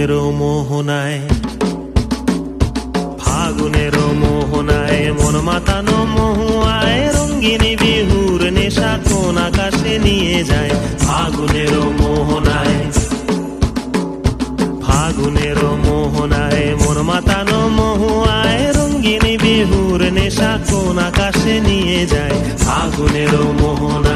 ফাগুনেরও মোহনায়, ফাগুনেরও মোহনায় মন মাতানো মহুয়ায় রঙ্গিনী বিহুর নেশা কোন আকাশে নিয়ে যায়। ফাগুনেরও মোহনায়, ফাগুনেরও মোহনায় মন মাতানো মহুয়ায় রঙ্গিনী বিহুর নেশা কোন আকাশে নিয়ে যায়। ফাগুনেরও মোহনায়।